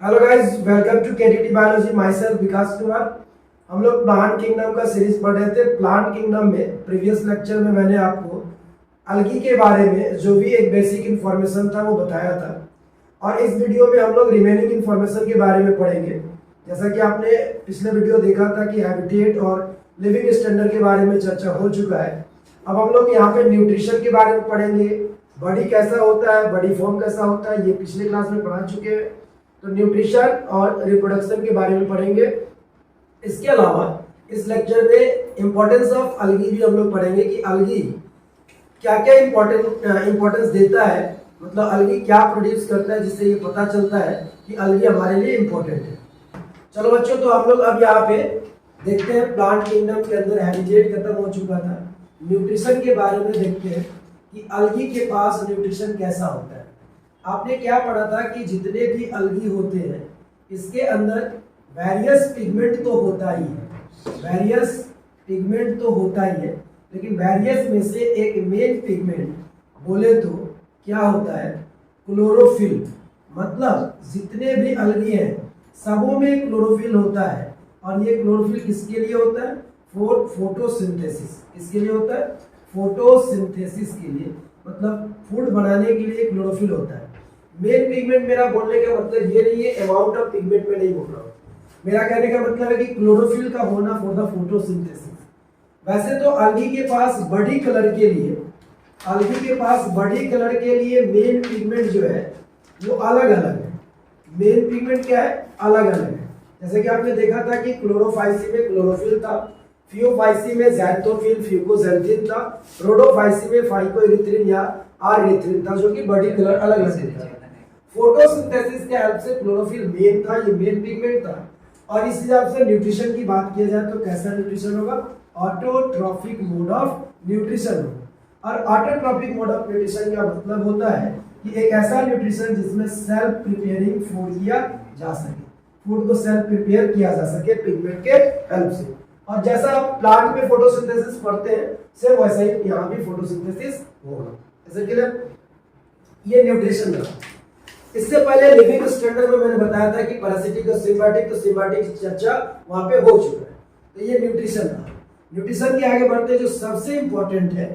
Hello guys, welcome to KTT biology. Myself Vikas Kumar. हम लोग plant kingdom का series पढ़ रहे थे। प्लांट किंगडम में प्रीवियस लेक्चर में मैंने आपको अलगी के बारे में जो भी एक बेसिक इन्फॉर्मेशन था वो बताया था, और इस वीडियो में हम लोग रिमेनिंग इन्फॉर्मेशन के बारे में पढ़ेंगे। जैसा कि आपने पिछले वीडियो देखा था कि हैबिटेट और लिविंग स्टैंडर्ड के बारे में चर्चा हो चुका है। अब हम लोग यहाँ पे न्यूट्रिशन के बारे में पढ़ेंगे। बॉडी कैसा होता है, बॉडी फॉर्म कैसा होता है, ये पिछले क्लास में पढ़ा चुके हैं। तो न्यूट्रिशन और रिप्रोडक्शन के बारे में पढ़ेंगे। इसके अलावा इस लेक्चर में इंपॉर्टेंस ऑफ अलगी भी हम लोग पढ़ेंगे कि अलगी क्या क्या इंपॉर्टेंस देता है, मतलब अलगी क्या प्रोड्यूस करता है, जिससे ये पता चलता है कि अलगी हमारे लिए इम्पोर्टेंट है। चलो बच्चों, तो हम लोग अब यहाँ पे देखते हैं प्लांट किंगडम के अंदर हैबिटेट खत्म हो चुका था। न्यूट्रिशन के बारे में देखते हैं कि अलगी के पास न्यूट्रिशन कैसा होता है। आपने क्या पढ़ा था कि जितने भी अलगी होते हैं इसके अंदर वेरियस पिगमेंट तो होता ही है, वेरियस पिगमेंट तो होता ही है, लेकिन वेरियस में से एक मेन पिगमेंट बोले तो क्या होता है, क्लोरोफिल। मतलब जितने भी अलगी हैं सबों में क्लोरोफिल होता है, और ये क्लोरोफिल किसके लिए होता है, फोटोसिंथेसिस। किसके लिए होता है, फोटोसिंथेसिस के लिए, मतलब फूड बनाने के लिए क्लोरोफिल होता है। मेन पिगमेंट मेरा बोलने का मतलब ये नहीं है, अमाउंट ऑफ पिगमेंट में नहीं बोल रहा हूँ। मेरा कहने का मतलब है कि क्लोरोफिल का होना फॉर द फोटोसिंथेसिस। वैसे तो अलगी के पास बॉडी कलर के लिए, अलगी के पास बॉडी कलर के लिए मेन पिगमेंट जो है वो अलग अलग है। मेन पिगमेंट क्या है, अलग अलग है। जैसे कि आपने देखा था कि क्लोरोफाइसी में क्लोरोफिल था, फियोफाइसी में ज़ैंथोफिल फ्यूकोज़ैंथिन था, रोडोफाइसी में फाइकोइरिथ्रिन या आरइरिथ्रिन था, जो कि बॉडी कलर अलग अलग था। फोटोसिंथेसिस के हेल्प से क्लोरोफिल मेन था, ये मेन पिगमेंट था। और इस हिसाब से न्यूट्रिशन की बात किया जाए तो कैसा न्यूट्रिशन होगा, ऑटोट्रॉफिक मोड ऑफ न्यूट्रिशन होगा। और ऑटोट्रॉफिक मोड ऑफ न्यूट्रिशन का मतलब होता है कि एक ऐसा न्यूट्रिशन जिसमें सेल्फ प्रिपेयरिंग फूड किया जा सके, फूड को सेल्फ प्रिपेयर किया जा सके पिगमेंट के हेल्प से। और जैसा आप प्लांट में फोटोसिंथेसिस पढ़ते हैं सेम वैसा ही यहाँ भी फोटोसिंथेसिस होगा। ऐसे क्लियर, ये न्यूट्रिशन था। इससे पहले लिविंग स्टैंडर्ड में मैंने बताया था कि पैरासिटिक और सिम्बायोटिक, तो सिम्बायोटिक की चर्चा वहां पे हो चुका है। तो ये न्यूट्रिशन था। न्यूट्रिशन के आगे बढ़ते जो सबसे इंपॉर्टेंट है,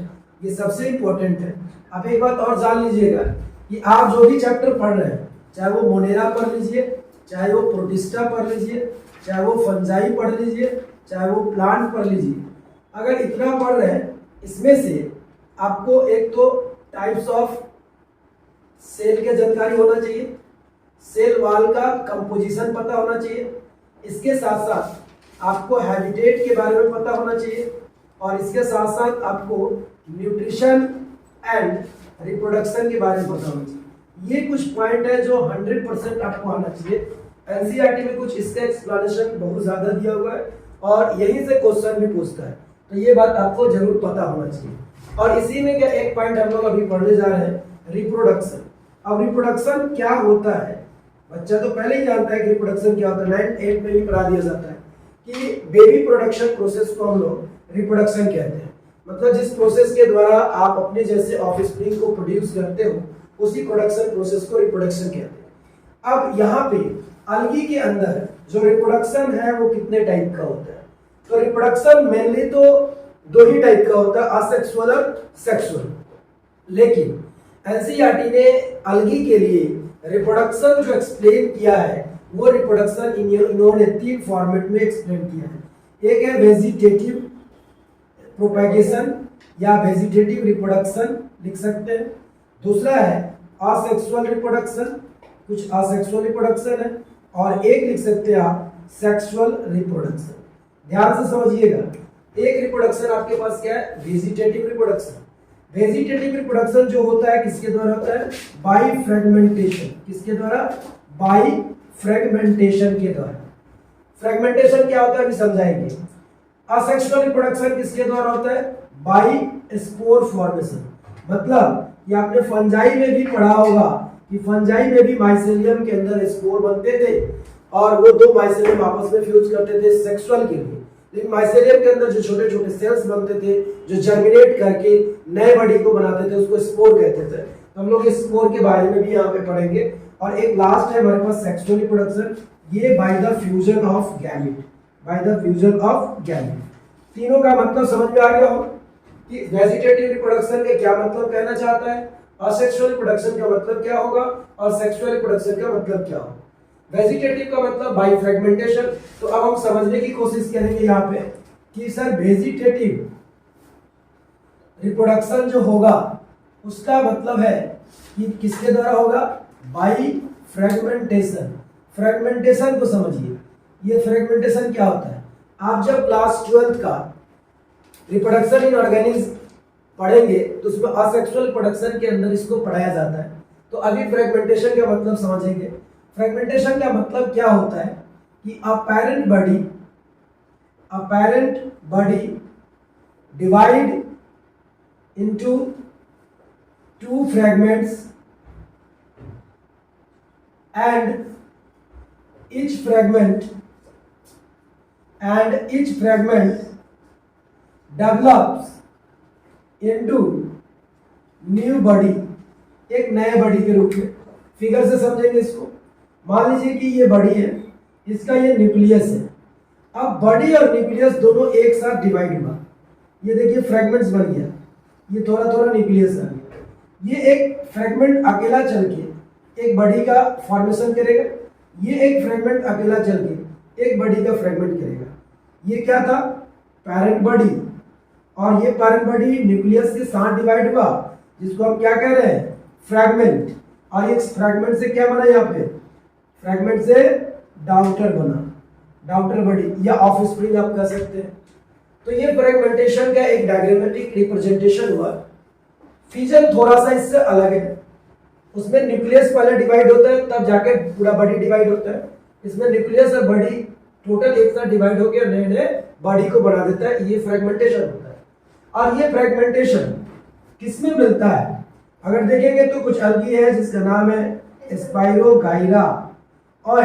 ये सबसे इंपॉर्टेंट है। आप एक बात और जान लीजिएगा कि आप जो भी चैप्टर पढ़ रहे हैं, चाहे वो मोनेरा पढ़ लीजिए, चाहे वो प्रोटिस्टा पढ़ लीजिए, चाहे वो फंजाई पढ़ लीजिए, चाहे वो प्लांट पढ़ लीजिए, अगर इतना पढ़ रहे हैं इसमें से आपको एक तो टाइप्स ऑफ सेल की जानकारी होना चाहिए, सेल वॉल का कंपोजिशन पता होना चाहिए, इसके साथ साथ आपको हैबिटेट के बारे में पता होना चाहिए, और इसके साथ साथ आपको न्यूट्रिशन एंड रिप्रोडक्शन के बारे में पता होना चाहिए। ये कुछ पॉइंट है जो 100% आपको आना चाहिए। एनसीईआरटी में कुछ इसका एक्सप्लेनेशन बहुत ज़्यादा दिया हुआ है और यहीं से क्वेश्चन भी पूछता है, तो ये बात आपको जरूर पता होना चाहिए। और इसी में क्या एक पॉइंट हम लोग अभी पढ़ने जा रहे हैं, रिप्रोडक्शन। अब रिप्रोडक्शन क्या होता है, बच्चा तो पहले ही जानता है कि रिप्रोडक्शन क्या होता है, 9th 8th में भी पढ़ा दिया जाता है कि बेबी प्रोडक्शन प्रोसेस को हम लोग रिप्रोडक्शन कहते हैं। मतलब जिस प्रोसेस के द्वारा आप अपने जैसे ऑफस्प्रिंग को प्रोड्यूस करते हो, उसी प्रोडक्शन प्रोसेस को रिप्रोडक्शन कहते हैं। अब यहाँ पे अलगी के अंदर जो रिप्रोडक्शन है वो कितने टाइप का होता है, तो रिप्रोडक्शन मेनली तो दो ही टाइप का होता है, असेक्सुअल और सेक्सुअल। लेकिन एनसीईआरटी ने अलगी के लिए रिप्रोडक्शन जो एक्सप्लेन किया है वो रिप्रोडक्शन इन्होंने 3 फॉर्मेट में एक्सप्लेन किया है। एक है वेजिटेटिव प्रोपेगेशन या वेजिटेटिव रिप्रोडक्शन लिख सकते हैं, दूसरा है असेक्सुअल रिप्रोडक्शन, कुछ असेक्सुअल रिप्रोडक्शन है, और एक लिख सकते हैं आप सेक्सुअल रिप्रोडक्शन। ध्यान से समझिएगा, एक रिप्रोडक्शन आपके पास क्या है, वेजिटेटिव रिप्रोडक्शन। वेजिटेटिव रिप्रोडक्शन जो होता है किसके द्वारा होता है, बाई फ्रेगमेंटेशन। किसके द्वारा, बाई फ्रेगमेंटेशन के द्वारा। फ्रेगमेंटेशन क्या होता है अभी समझाएंगे। असेक्सुअल रिप्रोडक्शन किसके द्वारा होता है, बाई स्पोर फॉर्मेशन। मतलब ये आपने फंजाई में भी पढ़ा होगा कि फंजाई में भी माइसेलियम के अंदर स्पोर बनते थे और वो दो माइसेलियम आपस में फ्यूज करते थे सेक्सुअल के लिए। लेकिन माइसेलियम के अंदर जो छोटे छोटे सेल्स बनते थे जो जर्मिनेट करके नए बॉडी को बनाते थे उसको स्पोर कहते थे। हम लोग इस स्पोर के बारे में भी यहाँ पे पढ़ेंगे। और एक लास्ट है हमारे पास सेक्सुअल रिप्रोडक्शन, ये by the fusion of gamete, by the fusion of gamete. तीनों का मतलब समझ में आ गया हो कि वेजिटेटिव रिप्रोडक्शन के क्या मतलब कहना चाहता है, असेक्सुअल रिप्रोडक्शन का मतलब क्या होगा और सेक्सुअल रिप्रोडक्शन का मतलब क्या होगा। वेजिटेटिव का मतलब बाय फ्रेगमेंटेशन। तो अब हम समझने की कोशिश करेंगे यहाँ पे कि सर वेजिटेटिव रिप्रोडक्शन जो होगा उसका मतलब है कि किसके द्वारा होगा, बाय फ्रेगमेंटेशन। फ्रेगमेंटेशन को समझिए, ये फ्रेगमेंटेशन क्या होता है, आप जब क्लास 12 का रिप्रोडक्शन इन ऑर्गेनिज्म पढ़ेंगे तो उसमें असेक्सुअल रिप्रोडक्शन के अंदर इसको पढ़ाया जाता है। तो अभी फ्रेगमेंटेशन का मतलब समझेंगे। फ्रेगमेंटेशन का मतलब क्या होता है कि a parent body divide into two fragments and each fragment develops into new body, एक नए बॉडी के रूप में। फिगर से समझेंगे इसको। मान लीजिए कि ये बॉडी है, इसका ये न्यूक्लियस है। अब बॉडी और न्यूक्लियस दोनों एक साथ डिवाइड हुआ, ये देखिए फ्रैगमेंट्स बन गया, ये थोड़ा थोड़ा न्यूक्लियस आ गया। ये एक फ्रैगमेंट अकेला चल के एक बॉडी का फॉर्मेशन करेगा, ये एक फ्रैगमेंट अकेला चल के एक बॉडी का फ्रैगमेंट करेगा। ये क्या था, पैरेंट बॉडी, और ये पैरेंट बॉडी न्यूक्लियस के साथ डिवाइड हुआ, जिसको हम क्या कह रहे हैं, फ्रैगमेंट। और इस फ्रैगमेंट से क्या बना, यहाँ पे फ्रैगमेंट से डाउटर बना, डाउटर बॉडी या ऑफस्प्रिंग आप कह सकते हैं। तो ये फ्रैगमेंटेशन का एक डायग्रामेटिक रिप्रेजेंटेशन हुआ। फिजन थोड़ा सा इससे अलग है, उसमें न्यूक्लियस पहले डिवाइड होता है तब जाके पूरा बॉडी डिवाइड होता है। इसमें न्यूक्लियस और बॉडी टोटल एक साथ डिवाइड होकर नए नए बॉडी को बना देता है, ये फ्रैगमेंटेशन होता है। और ये फ्रैगमेंटेशन किसमें मिलता है, अगर देखेंगे तो कुछ अलगी है जिसका नाम है स्पाइरोगाइरा और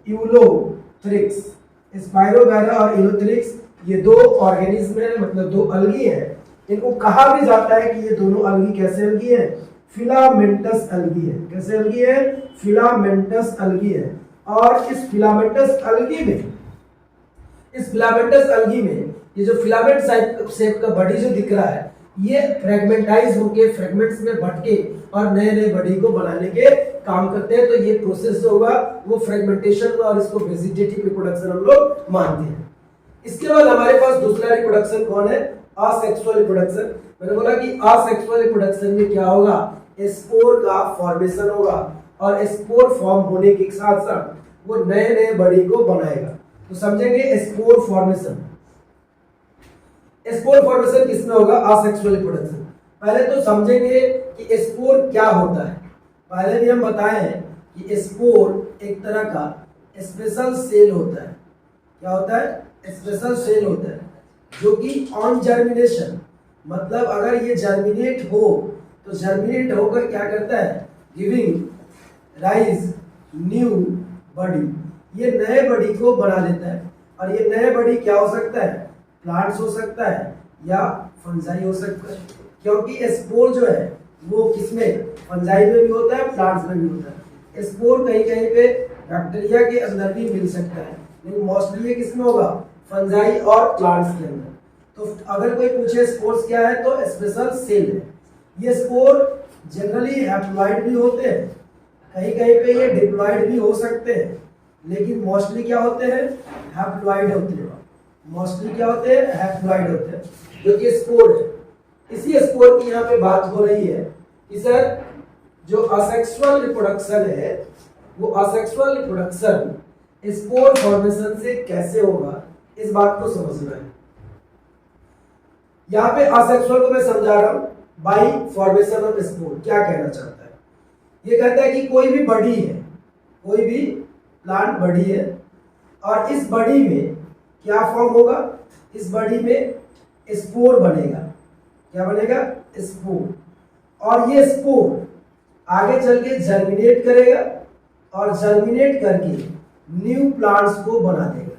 यूलोथ्रिक्स। स्पाइरोगाइरा और यूलोथ्रिक्स ये दो ऑर्गेनिज्म है, मतलब दो अलगी है। इनको कहा भी जाता है कि ये दोनों अलगी कैसे अलगी है, फिलामेंटस अलगी है। कैसे अलगी है, फिलामेंटस अलगी है। और इस फिलामेंटस अलगी में ये जो फिलामेंट शेप का बॉडी जो दिख रहा है, ये फ्रेगमेंटाइज होके फ्रेगमेंट्स में भटके और नए नए बॉडी को बनाने के काम करते हैं। तो ये प्रोसेस जो होगा वो फ्रेगमेंटेशन और इसको वेजिटेटिव रिप्रोडक्शन हम लोग मानते हैं। इसके बाद हमारे पास दूसरा रिप्रोडक्शन कौन है, असेक्सुअल रिप्रोडक्शन। मैंने बोला कि असेक्सुअल रिप्रोडक्शन में क्या होगा, स्पोर का फॉर्मेशन होगा और स्पोर फॉर्म होने के साथ साथ वो नए नए बॉडी को बनाएगा। तो समझेंगे स्पोर फॉर्मेशन। स्पोर फॉर्मेशन किसमें होगा, असेक्सुअल रिप्रोडक्शन। पहले तो समझेंगे कि स्पोर क्या होता है। पहले भी हम बताए हैं कि स्पोर एक तरह का स्पेशल सेल होता है। क्या होता है, स्पेशल सेल होता है जो कि ऑन जर्मिनेशन, मतलब अगर ये जर्मिनेट हो तो जर्मिनेट होकर क्या करता है, गिविंग राइज न्यू बॉडी, ये नए बॉडी को बना देता है। और ये नए बॉडी क्या हो सकता है, प्लांट्स हो सकता है या फंजाई हो सकता है, क्योंकि स्पोर जो है वो किसमें, फंजाई में भी होता है, प्लांट्स में भी होता है। स्पोर कहीं कहीं पे बैक्टीरिया के अंदर भी मिल सकता है, लेकिन मोस्टली ये किसमें होगा, फंजाई और प्लांट्स के अंदर। तो अगर कोई पूछे स्पोर्स क्या है तो स्पेशल सेल है। ये स्पोर जनरली हैप्लॉइड भी होते हैं, कहीं कहीं पे ये डिप्लॉइड भी हो सकते हैं, लेकिन मोस्टली क्या होते हैं, हैप्लॉइड होते हैं। मोस्टली क्या होते हैं, हैप्लॉइड होते हैं, जो कि स्पोर है। इसी स्पोर की यहाँ पे बात हो रही है कि सर जो असेक्सुअल रिप्रोडक्शन है वो असेक्सुअल रिप्रोडक्शन स्पोर फॉर्मेशन से कैसे होगा, इस बात को समझना है। यहाँ पे असेक्सुअल को मैं समझा रहा हूं बाय फॉर्मेशन ऑफ स्पोर। क्या कहना चाहता है, ये कहता है कि कोई भी बॉडी है, कोई भी प्लांट बॉडी है, और इस बॉडी में क्या फॉर्म होगा, इस बॉडी में स्पोर बनेगा। क्या बनेगा, स्पोर। और ये स्पोर आगे चल के जर्मिनेट करेगा और जर्मिनेट करके न्यू प्लांट्स को बना देगा।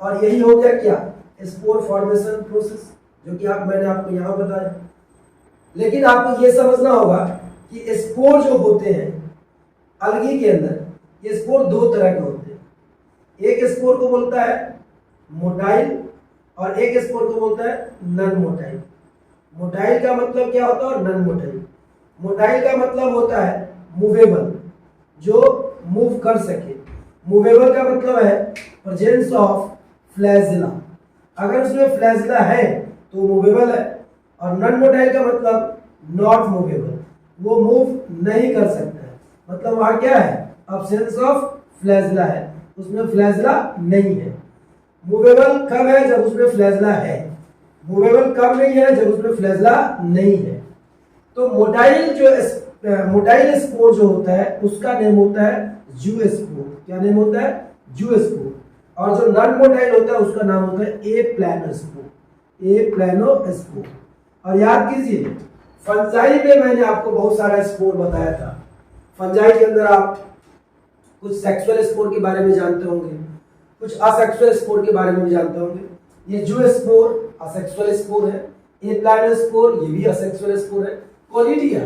और यही हो गया क्या, स्पोर फॉर्मेशन प्रोसेस, जो कि मैंने आपको यहाँ बताया। लेकिन आपको ये समझना होगा कि स्पोर जो होते हैं अलगी के अंदर ये स्पोर दो तरह के होते हैं। एक स्पोर को बोलता है मोटाइल और एक स्पोर को बोलता है नन मोटाइल। मोटाइल का मतलब क्या होता है और नन मोटाइल। मोटाइल का मतलब होता है मूवेबल, जो मूव कर सके। मूवेबल का मतलब है प्रेजेंस ऑफ फ्लैजिला, अगर उसमें फ्लैजिला है तो मूवेबल है। और नॉन मोटाइल का मतलब नॉट मूवेबल, वो मूव नहीं कर सकता है, मतलब वहां क्या है, अब्सेंस ऑफ फ्लैजिला है, उसमें फ्लैजिला नहीं है। मूवेबल कब है, जब उसमें फ्लैजिला है। मूवेबल कब नहीं है, जब उसमें फ्लैजिला नहीं है। तो मोटाइल स्पोर जो होता है उसका नेम होता है जू स्पोर। क्या नेम होता है, जू स्पोर। और जो नॉन मोटाइल होता है उसका नाम होता है ए प्लानो स्पोर, ए प्लानो स्पोर। और याद कीजिए फंजाई में मैंने आपको बहुत सारा स्पोर बताया था। फंजाई के अंदर आप कुछ सेक्सुअल स्पोर के बारे में जानते होंगे, कुछ असेक्सुअल स्पोर के बारे में भी जानते होंगे। ये जू स्पोर असेक्सुअल स्पोर है, ए प्लानो स्पोर ये भी असेक्सुअल स्पोर है। कोलिडिया,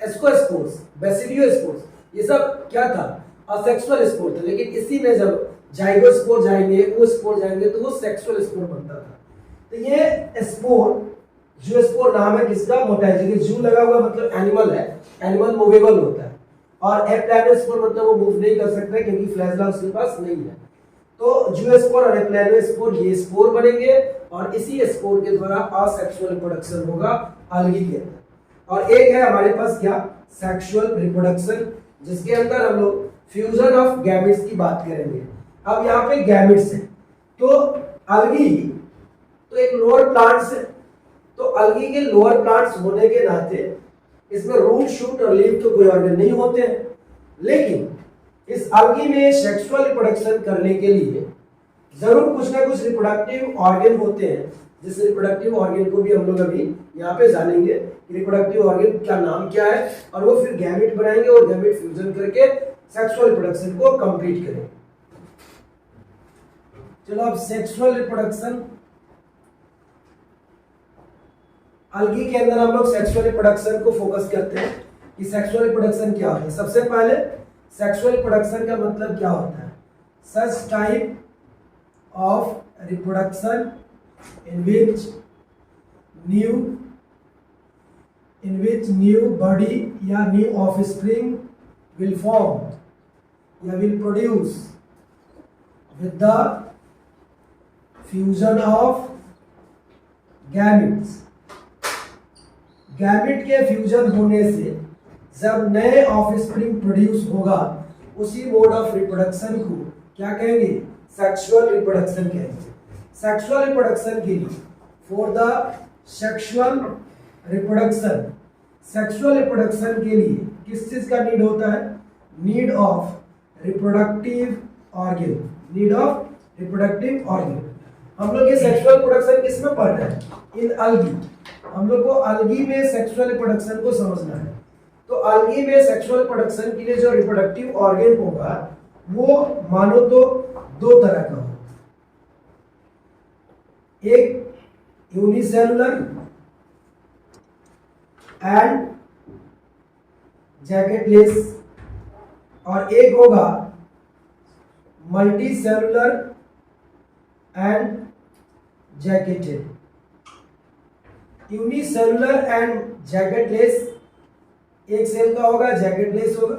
एस्कोस्पोर्स, बेसिडियोस्पोर्स ये सब क्या था, असेक्सुअल स्पोर था। लेकिन इसी में जब जाइगोस्पोर जाएंगे, वो स्पोर जाएंगे तो वो सेक्सुअल स्पोर बनता था। तो ये स्पोर, जू स्पोर नाम है किसका, मोटाइल। क्योंकि जू लगा हुआ मतलब एनिमल है, एनिमल मूवेबल होता है। और एप्लानोस्पोर मतलब वो मूव नहीं कर सकता क्योंकि फ्लैजिला उसके पास नहीं है। तो जू स्पोर और एप्लानोस्पोर ये स्पोर बनेंगे और इसी स्पोर के द्वारा असेक्सुअल रिप्रोडक्शन होगा अलगी के अंदर। और एक है हमारे पास क्या, सेक्सुअल रिप्रोडक्शन, जिसके अंदर हम लोग फ्यूजन ऑफ गैमेट्स की बात करेंगे। अब यहाँ पे गैमेट्स है, तो अलगी तो एक लोअर प्लांट्स है, तो अलगी के लोअर प्लांट्स होने के नाते इसमें रूट, शूट और लीफ तो कोई ऑर्गन नहीं होते हैं। लेकिन इस अलगी में सेक्सुअल रिप्रोडक्शन करने के लिए जरूर कुछ ना कुछ रिप्रोडक्टिव ऑर्गन होते हैं, जिस रिप्रोडक्टिव ऑर्गन को भी हम लोग अभी यहाँ पे जानेंगे। रिप्रोडक्टिव ऑर्गन का नाम क्या है, और वो फिर गैमेट बनाएंगे और गैमेट फ्यूजन करके सेक्सुअल रिप्रोडक्शन को कंप्लीट करेंगे। चलो अब सेक्सुअल रिप्रोडक्शन, अलगी के अंदर हम लोग सेक्सुअल रिप्रोडक्शन को फोकस करते हैं कि सेक्सुअल रिप्रोडक्शन क्या होता है। सबसे पहले सेक्सुअल रिप्रोडक्शन का मतलब क्या होता है, such type of reproduction in which new body या new offspring will form या will produce with the fusion of gametes। Gamete के फ्यूजन होने से जब नए ऑफस्प्रिंग प्रोड्यूस होगा, उसी मोड ऑफ रिप्रोडक्शन को क्या कहेंगे, सेक्सुअल रिप्रोडक्शन कहेंगे। सेक्सुअल रिप्रोडक्शन के लिए, for the sexual reproduction, sexual reproduction के लिए किस चीज का नीड होता है, need of reproductive organ, need of reproductive organ. हम लोग ये सेक्सुअल रिप्रोडक्शन किस में पढ़ रहे हैं, इन अलगी। हम लोग को अलगी में सेक्सुअल रिप्रोडक्शन को समझना है। तो अलगी में सेक्सुअल रिप्रोडक्शन के लिए जो रिप्रोडक्टिव ऑर्गन होगा वो मानो तो दो तरह का होगा, एक यूनिसेलुलर एंड जैकेटलेस, और एक होगा multicellular and jacketed. Unicellular and jacketless एक सेल का होगा, जैकेटलेस होगा।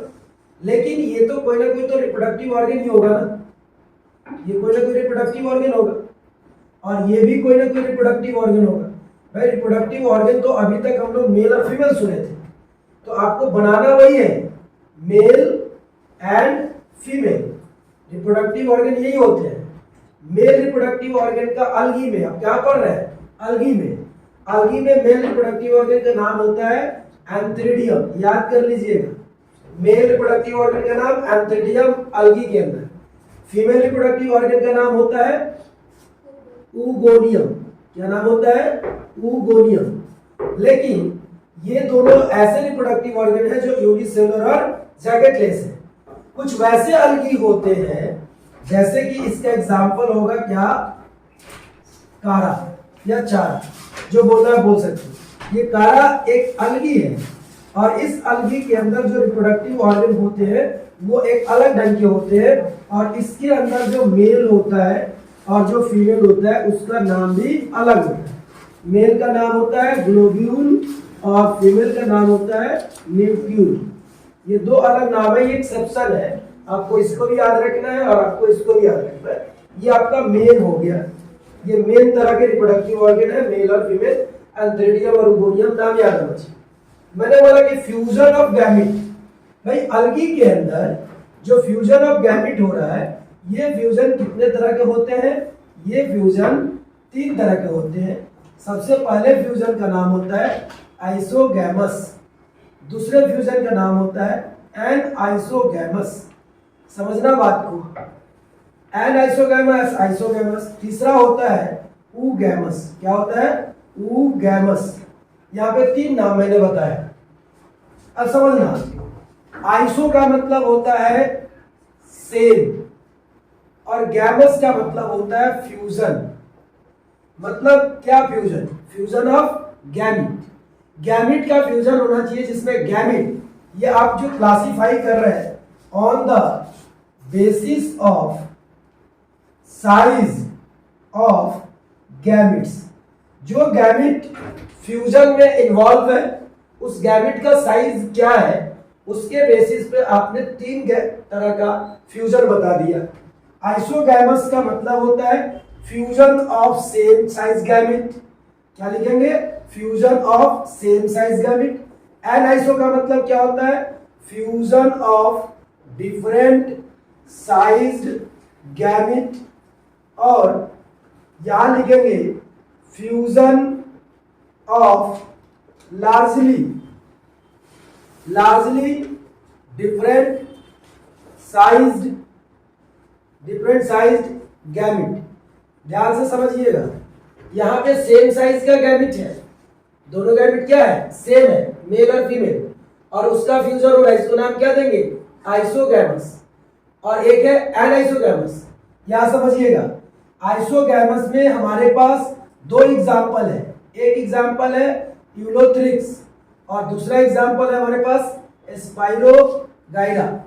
लेकिन ये तो कोई ना कोई तो रिप्रोडक्टिव ऑर्गन ही होगा ना, ये कोई ना कोई रिप्रोडक्टिव ऑर्गन होगा, और ये भी कोई ना कोई रिप्रोडक्टिव ऑर्गन होगा। भाई रिप्रोडक्टिव ऑर्गन तो अभी तक हम लोग मेल और फीमेल सुने थे, तो आपको बनाना वही है, male and female reproductive organ यही होते हैं। मेल रिप्रोडक्टिव ऑर्गन का अलगी में, अब क्या पढ़ रहे हैं, अलगी में। अलगी में मेल रिप्रोडक्टिव ऑर्गन का नाम होता है एंथ्रिडियम, याद कर लीजिएगा। मेल रिप्रोडक्टिव ऑर्गन का नाम एंथ्रिडियम अलगी के अंदर। फीमेल रिप्रोडक्टिव ऑर्गन का नाम होता है ऊगोनियम। क्या नाम होता है, ऊगोनियम। लेकिन ये दोनों ऐसे रिप्रोडक्टिव ऑर्गन है जो यूनिसेलुलर और जैकेटलेस है। कुछ वैसे अलगी होते हैं जैसे कि इसका एग्जांपल होगा क्या, कारा या चारा, जो बोलना है बोल सकते हैं। ये कारा एक अलगी है और इस अलगी के अंदर जो रिप्रोडक्टिव ऑर्गन होते हैं वो एक अलग ढंग के होते हैं, और इसके अंदर जो मेल होता है और जो फीमेल होता है उसका नाम भी अलग होता है। मेल का नाम होता है ग्लोब्यूल और फीमेल का नाम होता है न्यूक्लियूल। ये दो अलग नाम है, ये एक्सेप्शन है, आपको इसको भी याद रखना है और आपको इसको भी याद रखना है। ये आपका मेल हो गया, ये मेल तरह के रिप्रोडक्टिव ऑर्गन है, मेल और फीमेल। एंथ्रेडियम और ओगोनियम नाम याद रखना चाहिए। मैंने बोला कि फ्यूजन ऑफ गैमेट, भाई अलगी के अंदर जो फ्यूजन ऑफ गैमेट हो रहा है, ये फ्यूजन कितने तरह के होते हैं? ये फ्यूजन 3 तरह के होते हैं। सबसे पहले फ्यूजन का नाम होता है आइसोगैमस, दूसरे फ्यूजन का नाम होता है एन आइसोगैमस। समझना बात को, एन आइसोगैमस, आइसोगैमस। तीसरा होता है ऊगैमस। क्या होता है? ऊगैमस। यहाँ पे 3 नाम मैंने बताया। अब समझना, आइसो का मतलब होता है सेम और गैमस का मतलब होता है फ्यूजन। मतलब क्या fusion? Fusion of gamete. Gamete का फ्यूजन होना चाहिए जिसमें गैमीट, ये आप जो क्लासिफाई कर रहे हैं on the basis of size of gametes, जो गैमिट फ्यूजन में इन्वॉल्व है उस गैमिट का साइज क्या है उसके बेसिस पे आपने 3 तरह का फ्यूजन बता दिया। आइसोगैमस का मतलब होता है fusion of same size gamete. क्या लिखेंगे? Fusion of same size gamete. Aniso का मतलब क्या होता है? Fusion of different sized gamete. और यहां लिखेंगे fusion of largely different sized gamete. ध्यान से समझिएगा, यहां पे सेम साइज का गैमिट है, दोनों गैमिट क्या है? सेम है, मेल और फीमेल, और उसका फ्यूजन हो रहा है, इसको नाम क्या देंगे? आइसोगैमस। और एक है एनाइसोगैमस। यहां समझिएगा, आइसोगैमस में हमारे पास 2 एग्जाम्पल है। एक एग्जाम्पल है यूलोथ्रिक्स और दूसरा एग्जाम्पल है हमारे पास स्पाइरोगाइरा।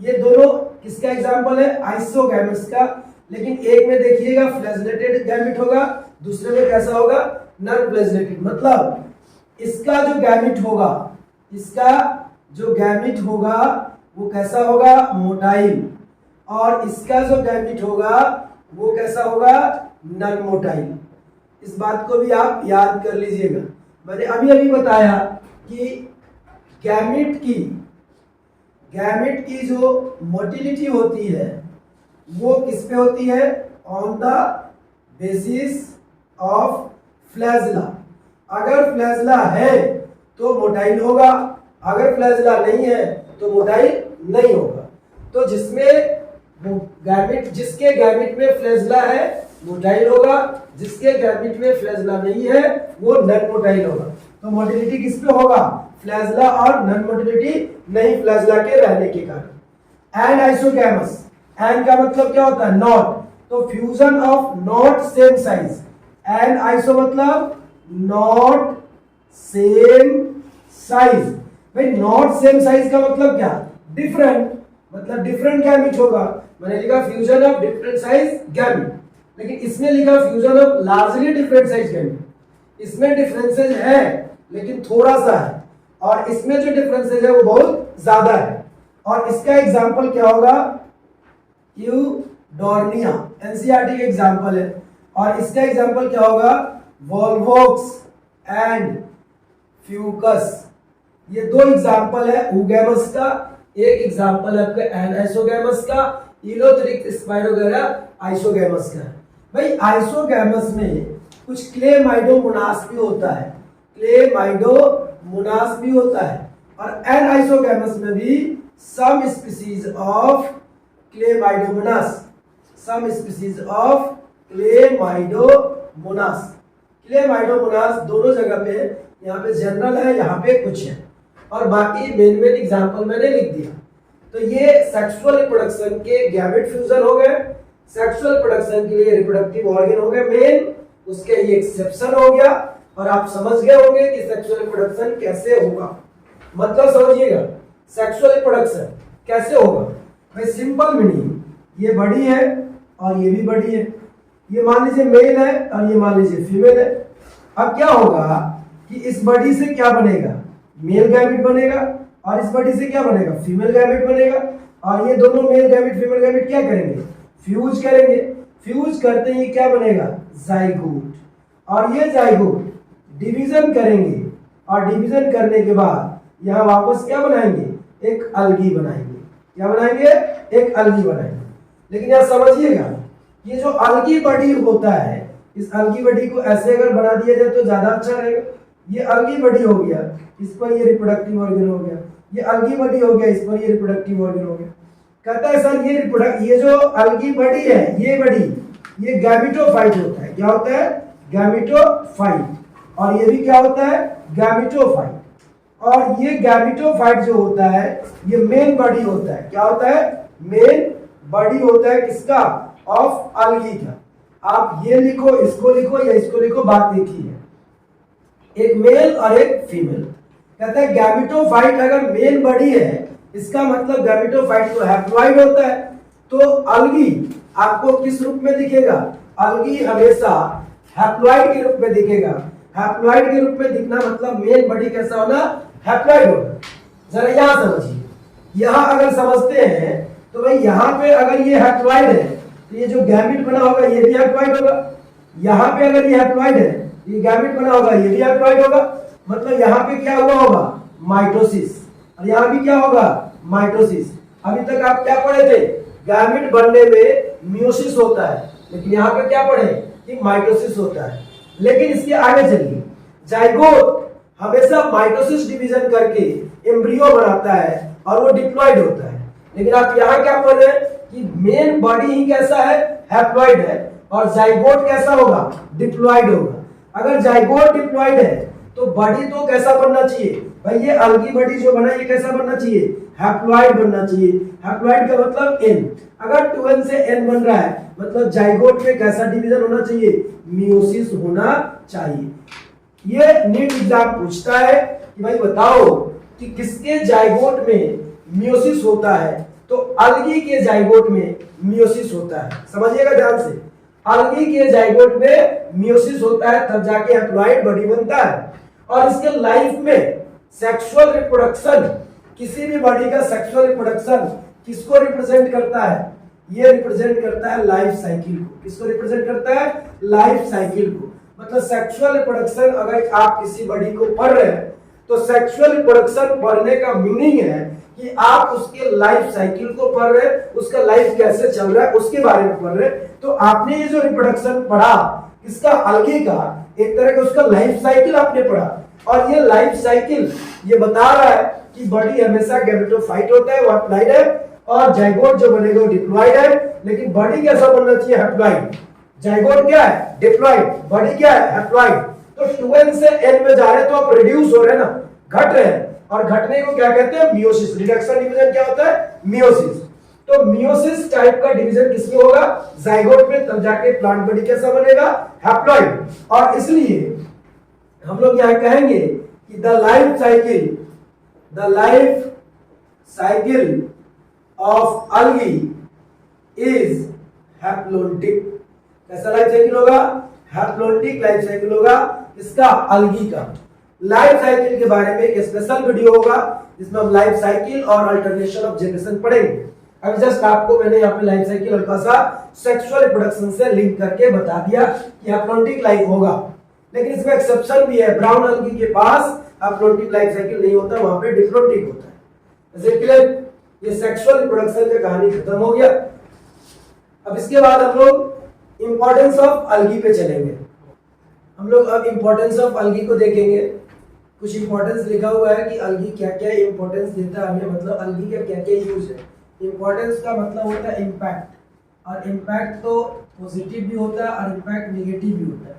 ये दोनों किसका एग्जाम्पल है? आइसोगैमस का। लेकिन एक में देखिएगा फ्लैजेलेटेड गैमिट होगा, दूसरे में कैसा होगा? Non flagellated. मतलब इसका जो गैमिट होगा वो कैसा होगा? मोटाइल। और इसका जो गैमिट होगा वो कैसा होगा? Non motile. इस बात को भी आप याद कर लीजिएगा। मैंने अभी बताया कि गैमिट की जो मोटिलिटी होती है वो किस पे होती है? On the basis of flagella. अगर फ्लैजला है तो मोटाइल होगा, अगर फ्लैजला नहीं है तो मोटाइल नहीं होगा। तो जिसके गैमिट में फ्लैजला है मोटाइल होगा, जिसके गैमिट में फ्लैजला नहीं है वो नॉन मोटाइल होगा। तो मोटिलिटी किस पे होगा? फ्लैजला और नॉन मोटिलिटी नहीं फ्लैजला के रहने के कारण। एन आइसोगैमस, एन का मतलब क्या होता है? नॉट। तो fusion of not same size. Aniso मतलब नॉट सेम साइज। भाई नॉट सेम साइज का मतलब क्या? डिफरेंट, मतलब डिफरेंट गैमिट होगा। मैंने लिखा fusion of different size gamete, लेकिन इसमें लिखा fusion of largely different size gamete. इसमें डिफरेंसेज है लेकिन थोड़ा सा है, और इसमें जो डिफरेंसेज है वो बहुत ज्यादा है। और इसका एग्जांपल क्या होगा? यूडोर्निया, एनसीईआरटी का एग्जांपल है। और इसका एग्जांपल क्या होगा? Volvox and Fucus. ये 2 एग्जांपल है ऊगैमस का, एक एग्जांपल है आपका एनाइसोगैमस का, यूलोथ्रिक्स स्पाइरोगाइरा आइसोगैमस का। भाई आइसोगैमस में कुछ क्लेमाइडोमोनास भी होता है, क्लेमाइडोमोनास भी होता है। और एनाइसोगैमस में भी some species of Chlamydomonas, Chlamydomonas दोनों जगह पे, यहाँ पे जनरल है, यहाँ पे कुछ है, और बाकी मेन एग्जांपल मैंने लिख दिया। तो ये सेक्सुअल रिप्रोडक्शन के गैमेट फ्यूजन हो गए, सेक्सुअल प्रोडक्शन के लिए रिप्रोडक्टिव ऑर्गन हो गए मेन, उसके ये एक्सेप्शन हो गया। और आप समझ गए होंगे कि सेक्सुअल रिप्रोडक्शन कैसे होगा। मतलब समझिएगा, सेक्सुअल रिप्रोडक्शन कैसे होगा भाई, सिंपल मीनिंग, ये बड़ी है और ये भी बड़ी है, ये मान लीजिए मेल है और ये मान लीजिए फीमेल है। अब क्या होगा कि इस बड़ी से क्या बनेगा, मेल गैमेट बनेगा, और इस बड़ी से क्या बनेगा, फीमेल गैमेट बनेगा, और ये दोनों मेल गैमेट फीमेल गैमेट क्या करेंगे, फ्यूज करेंगे। फ्यूज करते ही क्या बनेगा, जाइगोट, और ये जाइगोट डिवीजन करेंगे, और डिवीजन करने के बाद यहाँ वापस क्या बनाएंगे, एक अलगी बनाएंगे। क्या बनाएंगे, एक अलगी बनाएंगे। लेकिन यहाँ समझिएगा, ये जो अलगी बॉडी होता है, इस अलगी बॉडी को ऐसे अगर बना दिया जाए तो ज्यादा अच्छा रहेगा। ये अलगी बॉडी हो गया, इस पर ये रिप्रोडक्टिव ऑर्गन हो गया, ये अलगी बॉडी हो गया, इस पर ये रिप्रोडक्टिव ऑर्गन हो गया। कहता है सर ये जो अलगी बॉडी है, ये बॉडी ये गैमेटोफाइट होता है। क्या होता है, गैमेटोफाइट। और ये भी क्या होता है, गैमेटोफाइट। और ये गैमेटोफाइट जो होता है ये मेन बॉडी होता है। क्या होता है, मेन बॉडी होता है किसका, ऑफ अलगी का। आप ये लिखो, इसको लिखो या इसको लिखो, बात एक ही है, एक मेल और एक फीमेल। कहता है गैमेटोफाइट अगर मेल बॉडी है, इसका मतलब गैमेटोफाइट तो हैप्लॉइड होता है। तो अलगी आपको किस रूप में दिखेगा, अलगी हमेशा हैप्लॉइड के रूप में दिखेगा। हैप्लॉइड के रूप में दिखना मतलब मेल बॉडी कैसा होना, हैप्लॉइड होगा। जरा यहां समझिए, यहां अगर समझते हैं तो भाई यहाँ पे अगर ये हैप्लॉइड है तो ये जो गैमेट बना होगा ये भी हैप्लॉइड होगा। यहाँ पे अगर ये हैप्लॉइड है, ये गैमेट बना होगा, ये भी हैप्लॉइड होगा। मतलब यहाँ पे क्या हुआ होगा, माइटोसिस, और यहाँ भी क्या होगा, माइटोसिस। अभी तक आप क्या पढ़े थे, गैमेट बनने में मियोसिस होता है, लेकिन यहाँ पे क्या पढ़े कि माइटोसिस होता है। लेकिन इसके आगे चलिए, जाइगोट हमेशा माइटोसिस डिवीजन करके एम्ब्रियो बनाता है और वो डिप्लॉइड होता है। लेकिन आप यहाँ क्या पढ़ रहे हैं कि मेन बॉडी ही कैसा है, हैप्लॉइड है, और जाइगोट कैसा होगा, डिप्लॉइड होगा। अगर जाइगोट डिप्लॉइड है तो बॉडी तो कैसा बनना चाहिए भाई, ये अलगी बॉडी जो बना ये कैसा बनना चाहिए, हैप्लॉइड बनना चाहिए। हैप्लॉइड का मतलब एन, अगर 2n से n बन रहा है मतलब जाइगोट में कैसा डिवीजन होना चाहिए, मियोसिस होना चाहिए। ये नीट एग्जाम पूछता है कि भाई बताओ कि किसके जाइगोट में मियोसिस होता है, तो अलगी के जाइगोट में मियोसिस होता है। समझिएगा ध्यान से, अलगी के जाइगोट में मियोसिस होता है, तब जाके हैप्लॉइड बॉडी बनता है। और इसके लाइफ में सेक्सुअल रिप्रोडक्शन, किसी भी बॉडी का सेक्सुअल रिप्रोडक्शन किसको रिप्रेजेंट करता है, ये रिप्रेजेंट करता है लाइफ साइकिल को। किसको रिप्रेजेंट करता है, लाइफ साइकिल को। मतलब सेक्सुअल रिप्रोडक्शन अगर आप किसी बॉडी को पढ़ रहे हैं तो सेक्सुअल रिप्रोडक्शन पढ़ने का मीनिंग है कि आप उसके लाइफ साइकिल को पढ़ रहे हैं, उसका लाइफ कैसे चल रहा है उसके बारे में पढ़ रहे हैं। तो आपने ये जो रिप्रोडक्शन पढ़ा इसका अलगी का, एक तरह का उसका लाइफ साइकिल आपने पढ़ा, और ये लाइफ साइकिल ये बता रहा है कि बॉडी हमेशा गैमेटोफाइट होता है, वो हैप्लॉइड है, और जाइगोट जो बनेगा वो डिप्लॉइड है। लेकिन बॉडी कैसा बनना चाहिए, हैप्लॉइड। जाइगोट क्या है, डिप्लॉइड, बॉडी क्या है, हैप्लॉइड। तो 2n से n में जा रहे हैं तो आप रिड्यूस हो रहे हैं ना, घट रहे हैं, और घटने को क्या कहते हैं, मियोसिस। रिडक्शन डिवीजन क्या होता है, मियोसिस। तो मियोसिस टाइप का डिवीजन किसमें होगा, जाइगोट में, तब जाके प्लांट बॉडी कैसा बनेगा, हैप्लॉइड। और इसलिए हम लोग यहां कहेंगे कि the life cycle of algae is haplontic. कैसा लाइफ साइकिल होगा, हैप्लोन्टिक लाइफ साइकिल होगा इसका, अलगी का। लाइफ साइकिल के बारे में एक स्पेशल वीडियो होगा जिसमें हम लाइफ साइकिल और अल्टरनेशन ऑफ जनरेशन पढ़ेंगे। अभी जस्ट आपको मैंने यहाँ पे लाइफ साइकिल हल्का सा सेक्सुअल रिप्रोडक्शन से लिंक करके बता दिया कि हैप्लोन्टिक लाइफ होगा। लेकिन इसमें एक्सेप्शन भी है, ब्राउन अलगी के पास हैप्लोन्टिक लाइफ साइकिल नहीं होता, वहां पे डिप्लोन्टिक होता है। Is it clear? ये सेक्सुअल रिप्रोडक्शन का कहानी खत्म हो गया। अब इसके बाद हम लोग इंपॉर्टेंस ऑफ अलगी पे चलेंगे। हम लोग अब इंपॉर्टेंस ऑफ अलगी को देखेंगे। कुछ इंपॉर्टेंस लिखा हुआ है कि अलगी क्या क्या इंपॉर्टेंस देता है हमें, मतलब अलगी का क्या क्या यूज है। इंपॉर्टेंस का मतलब होता है इम्पैक्ट, और इम्पैक्ट तो पॉजिटिव भी होता है और इम्पैक्ट नेगेटिव भी होता है।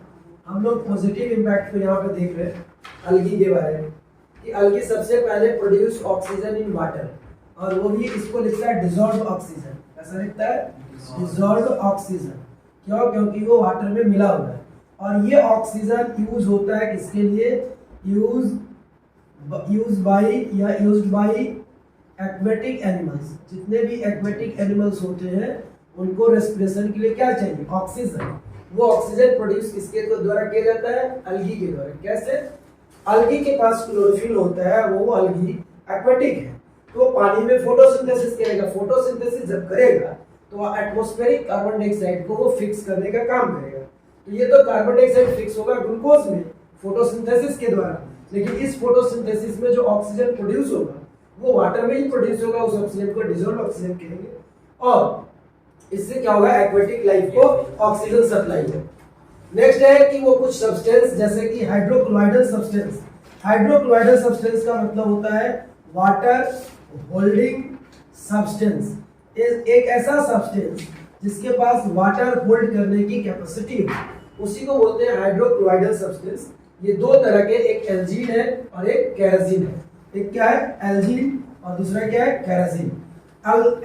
हम लोग पॉजिटिव इम्पैक्ट को यहाँ पे देख रहे हैं अलगी के बारे में कि अलगी सबसे पहले प्रोड्यूस ऑक्सीजन इन वाटर, और वो भी इसको लिखता है डिजॉल्व ऑक्सीजन। कैसा लिखता है, डिजॉल्व ऑक्सीजन। क्यों, क्योंकि वो वाटर में मिला हुआ है। और ये ऑक्सीजन यूज होता है किसके लिए, use used by aquatic animals. जितने भी एक्वेटिक एनिमल्स होते हैं उनको रेस्पिरेशन के लिए क्या चाहिए? ऑक्सीजन। वो ऑक्सीजन प्रोड्यूस किसके द्वारा किया जाता है? अलगी के द्वारा। कैसे? अलगी के पास क्लोरोफिल होता है, वो अलगी एक्वेटिक है, तो पानी में फोटोसिंथेसिस करेगा। फोटोसिंथेसिस जब करेगा तो एटमॉस्फेरिक कार्बन डाइऑक्साइड को वो फिक्स करने का काम करेगा। तो ये तो कार्बन डाइऑक्साइड फिक्स होगा ग्लूकोज में फोटोसिंथेसिस के द्वारा, लेकिन इस फोटोसिंथेसिस में जो ऑक्सीजन प्रोड्यूस होगा वो वाटर में ही प्रोड्यूस होगा। उस ऑक्सीजन को डिसॉल्व ऑक्सीजन कहेंगे और इससे क्या होगा? एक्वेटिक लाइफ को ऑक्सीजन सप्लाई होगा। नेक्स्ट है कि वो कुछ सब्सटेंस जैसे कि हाइड्रोक्लोराइडल सब्सटेंस। हाइड्रोक्लोराइडल सब्सटेंस का मतलब होता है वाटर होल्डिंग सब्सटेंस। एक ऐसा सब्सटेंस जिसके पास वाटर होल्ड करने की कैपेसिटी हो, उसी को बोलते हैं हाइड्रोक्लोराइडल सब्सटेंस। ये दो तरह के, एक एल्जीन है और एक केराजिन है। एक क्या है? एल्जीन और दूसरा क्या है? केराजिन।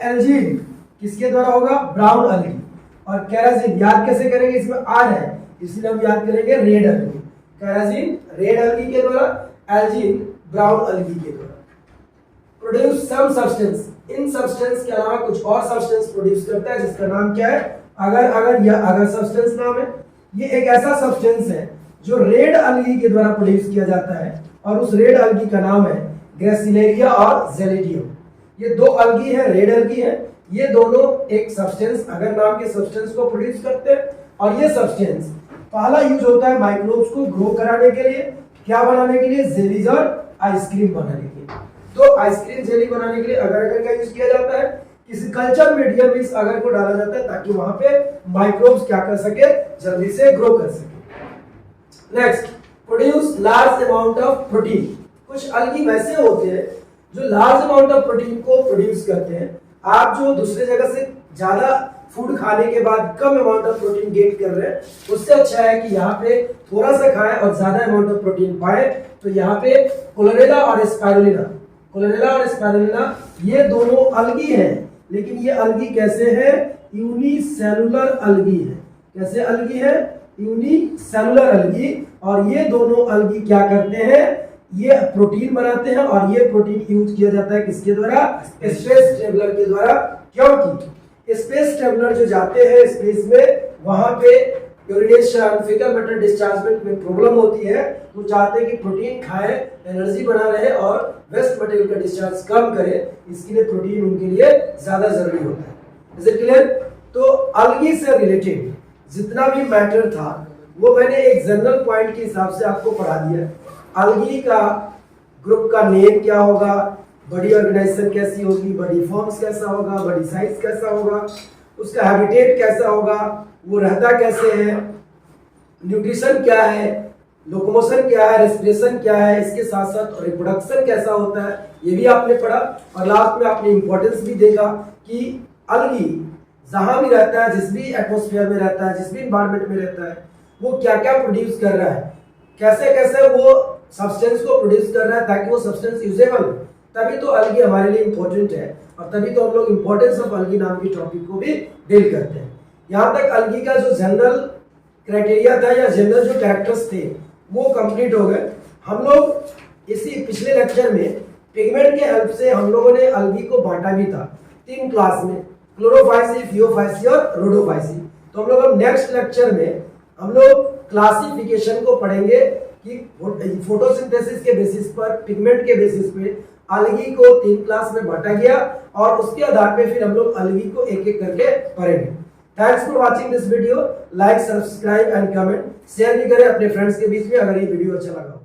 एल्जीन किसके द्वारा होगा? ब्राउन अलगी। और केराजिन याद कैसे करेंगे? इसमें आर है इसलिए हम याद करेंगे रेड अलगी। केराजिन रेड अलगी के द्वारा, एल्जीन ब्राउन अलगी के द्वारा। Produce some substance. इन सब्सटेंस के अलावा कुछ और सब्सटेंस प्रोड्यूस करता है जिसका नाम क्या है? अगर सब्सटेंस नाम है। ये एक ऐसा सब्सटेंस है जो रेड अलगी के द्वारा प्रोड्यूस किया जाता है और उस रेड अलगी का नाम है ग्रेसिलेरिया और जेलिडियम। ये दो अलगी है, रेड अलगी है। ये दोनों एक सब्सटेंस अगर नाम के सब्सटेंस को प्रोड्यूस करते हैं और ये सब्सटेंस पहला यूज होता है माइक्रोब्स को ग्रो कराने के लिए। क्या बनाने के लिए? जेलीज और आइसक्रीम बनाने के लिए। तो आइसक्रीम जेली बनाने के लिए अगर का यूज किया जाता है। किसी कल्चर मीडियम में इस अगर को डाला जाता है ताकि वहां पे माइक्रोब्स क्या कर सके? जल्दी से ग्रो कर सके। Next, produce large amount of protein. कुछ अलगी वैसे होते हैं जो लार्ज अमाउंट ऑफ प्रोटीन को प्रोड्यूस करते हैं। आप जो दूसरे जगह से ज्यादा फूड खाने के बाद कम अमाउंट ऑफ प्रोटीन गेट कर रहे हैं, उससे अच्छा है कि यहाँ पे थोड़ा सा खाएं और ज्यादा अमाउंट ऑफ प्रोटीन पाए। तो यहाँ पे क्लोरेला और स्पाइरुलिना ये दोनों अलगी हैं, लेकिन ये अलगी कैसे है? यूनिसेलुलर अलगी है। कैसे अलगी है? यूनिसेलुलर अलगी। और ये दोनों अलगी क्या करते हैं? ये प्रोटीन बनाते हैं और ये प्रोटीन यूज किया जाता है किसके द्वारा? स्पेस ट्रेवलर के द्वारा। क्योंकि स्पेस ट्रेवलर जो जाते हैं स्पेस में, वहां पे यूरिनेशन, फीकल मैटर डिस्चार्जमेंट में प्रॉब्लम होती है, तो चाहते हैं कि प्रोटीन खाएं, एनर्जी बना रहे और वेस्ट मटेरियल का डिस्चार्ज कम करे। इसके लिए प्रोटीन उनके लिए ज्यादा जरूरी होता है। Is it clear? तो अलगी से रिलेटेड जितना भी मैटर था वो मैंने एक जनरल पॉइंट के हिसाब से आपको पढ़ा दिया। अलगी का ग्रुप का नेम क्या होगा, बॉडी ऑर्गेनाइजेशन कैसी होगी, बॉडी फॉर्म्स कैसा होगा, बॉडी साइज कैसा होगा, उसका हैबिटेट कैसा होगा, वो रहता कैसे है, न्यूट्रिशन क्या है, लोकोमोशन क्या है, रेस्पिरेशन क्या है, इसके साथ साथ रिप्रोडक्शन कैसा होता है, ये भी आपने पढ़ा। और लास्ट में आपने इंपॉर्टेंस भी देखा कि अलगी जहां भी रहता है, जिस भी एटमॉस्फेयर में रहता है, जिस भी इन्वायरमेंट में रहता है, वो क्या क्या प्रोड्यूस कर रहा है, कैसे कैसे वो सब्सटेंस को प्रोड्यूस कर रहा है ताकि वो सब्सटेंस यूजेबल हो। तभी तो अलगी हमारे लिए इंपॉर्टेंट है और तभी तो हम लोग इंपॉर्टेंस ऑफ अलगी नाम की टॉपिक को भी डील करते हैं। यहाँ तक अलगी का जो जनरल क्राइटेरिया था या जनरल जो कैरेक्टर्स थे वो कंप्लीट हो गए। हम लोग इसी पिछले लेक्चर में पिगमेंट के हेल्प से हम लोगों ने अलगी को बांटा भी था 3 क्लास में, क्लोरोफाइसी, फियोफाइसी और रोडोफाइसी। तो हम लोग अब नेक्स्ट लेक्चर में हम लोग क्लासिफिकेशन को पढ़ेंगे कि फोटोसिंथेसिस के बेसिस पर, पिगमेंट के बेसिस पे अलगी को 3 क्लास में बांटा गया और उसके आधार पे फिर हम लोग अलगी को एक एक करके पढ़ेंगे। Thanks for watching this video. Like, subscribe and comment, share भी करें अपने फ्रेंड्स के बीच में अगर ये वीडियो अच्छा लगा।